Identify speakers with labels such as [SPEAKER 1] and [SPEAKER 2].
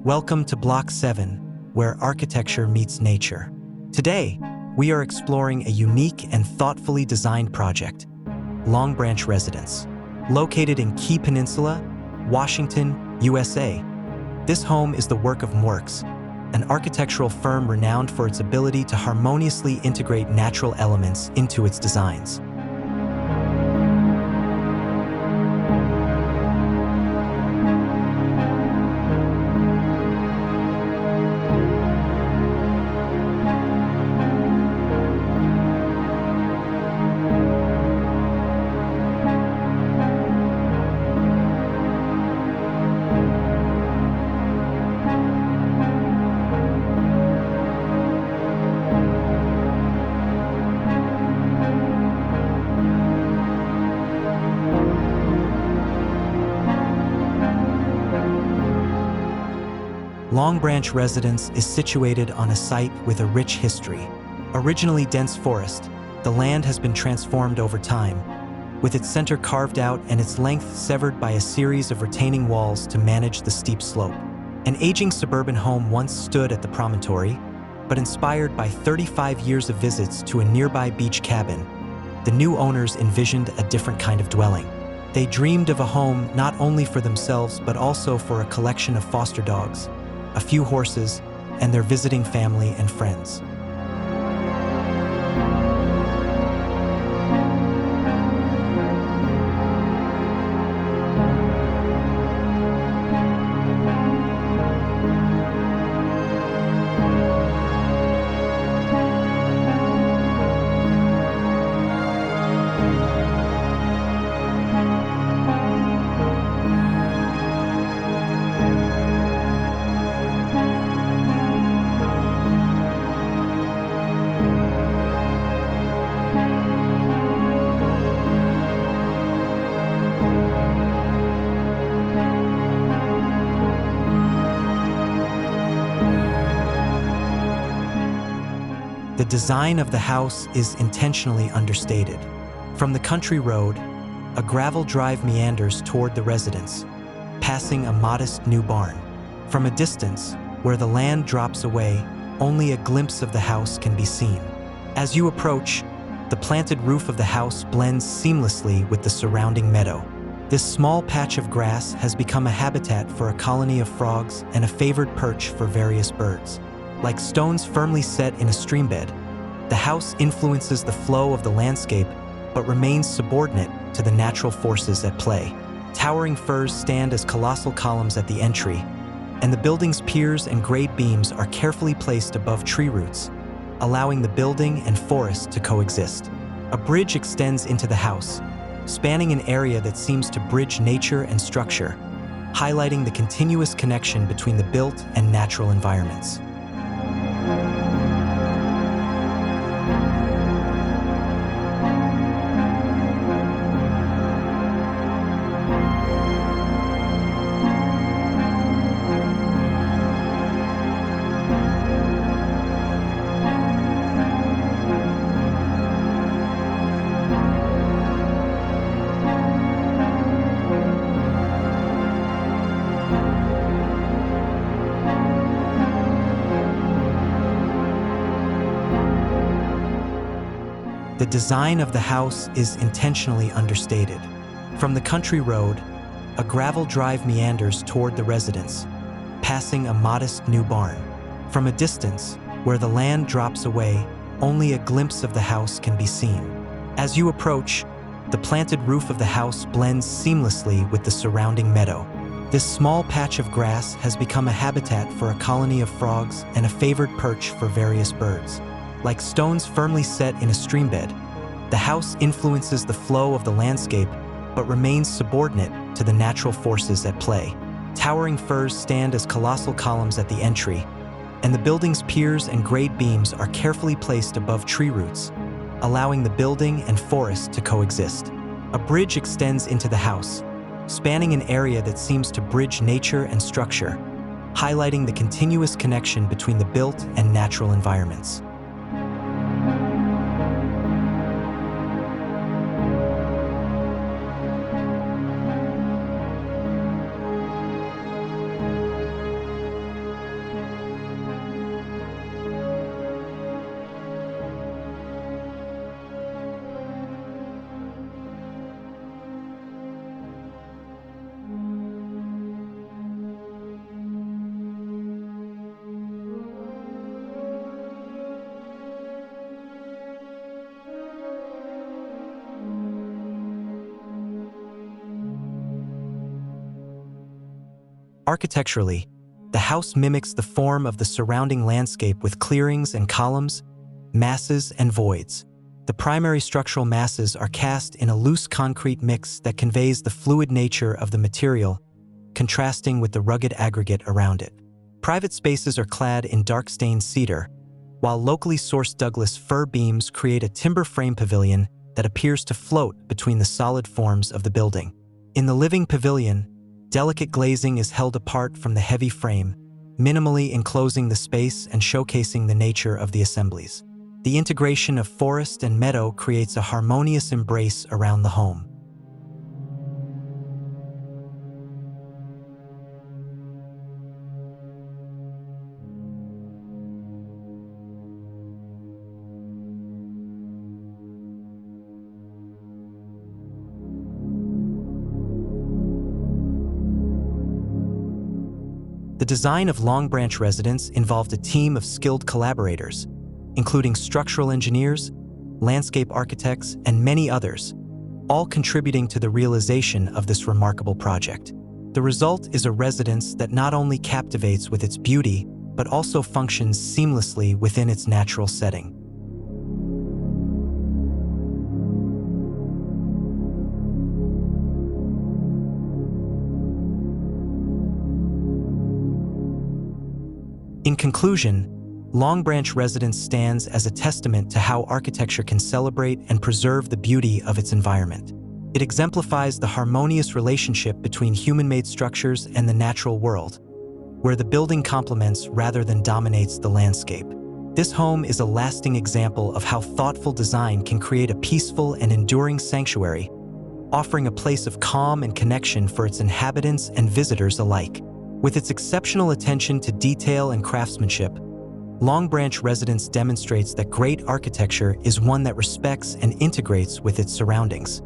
[SPEAKER 1] Welcome to Block 7, where architecture meets nature. Today, we are exploring a unique and thoughtfully designed project, Longbranch Residence. Located in Key Peninsula, Washington, USA, this home is the work of mwworks, an architectural firm renowned for its ability to harmoniously integrate natural elements into its designs. Longbranch Residence is situated on a site with a rich history. Originally dense forest, the land has been transformed over time, with its center carved out and its length severed by a series of retaining walls to manage the steep slope. An aging suburban home once stood at the promontory, but inspired by 35 years of visits to a nearby beach cabin, the new owners envisioned a different kind of dwelling. They dreamed of a home not only for themselves but also for a collection of foster dogs, a few horses, and their visiting family and friends. The design of the house is intentionally understated. From the country road, a gravel drive meanders toward the residence, passing a modest new barn. From a distance, where the land drops away, only a glimpse of the house can be seen. As you approach, the planted roof of the house blends seamlessly with the surrounding meadow. This small patch of grass has become a habitat for a colony of frogs and a favored perch for various birds. Like stones firmly set in a streambed, the house influences the flow of the landscape but remains subordinate to the natural forces at play. Towering firs stand as colossal columns at the entry, and the building's piers and grade beams are carefully placed above tree roots, allowing the building and forest to coexist. A bridge extends into the house, spanning an area that seems to bridge nature and structure, highlighting the continuous connection between the built and natural environments. The design of the house is intentionally understated. From the country road, a gravel drive meanders toward the residence, passing a modest new barn. From a distance, where the land drops away, only a glimpse of the house can be seen. As you approach, the planted roof of the house blends seamlessly with the surrounding meadow. This small patch of grass has become a habitat for a colony of frogs and a favored perch for various birds. Like stones firmly set in a streambed, The house influences the flow of the landscape, but remains subordinate to the natural forces at play. Towering firs stand as colossal columns at the entry, and the building's piers and grade beams are carefully placed above tree roots, allowing the building and forest to coexist. A bridge extends into the house, spanning an area that seems to bridge nature and structure, highlighting the continuous connection between the built and natural environments. Architecturally, the house mimics the form of the surrounding landscape with clearings and columns, masses and voids. The primary structural masses are cast in a loose concrete mix that conveys the fluid nature of the material, contrasting with the rugged aggregate around it. Private spaces are clad in dark-stained cedar, while locally sourced Douglas fir beams create a timber frame pavilion that appears to float between the solid forms of the building. In the living pavilion, delicate glazing is held apart from the heavy frame, minimally enclosing the space and showcasing the nature of the assemblies. The integration of forest and meadow creates a harmonious embrace around the home. The design of Longbranch Residence involved a team of skilled collaborators, including structural engineers, landscape architects, and many others, all contributing to the realization of this remarkable project. The result is a residence that not only captivates with its beauty, but also functions seamlessly within its natural setting. In conclusion, Longbranch Residence stands as a testament to how architecture can celebrate and preserve the beauty of its environment. It exemplifies the harmonious relationship between human-made structures and the natural world, where the building complements rather than dominates the landscape. This home is a lasting example of how thoughtful design can create a peaceful and enduring sanctuary, offering a place of calm and connection for its inhabitants and visitors alike. With its exceptional attention to detail and craftsmanship, Longbranch Residence demonstrates that great architecture is one that respects and integrates with its surroundings.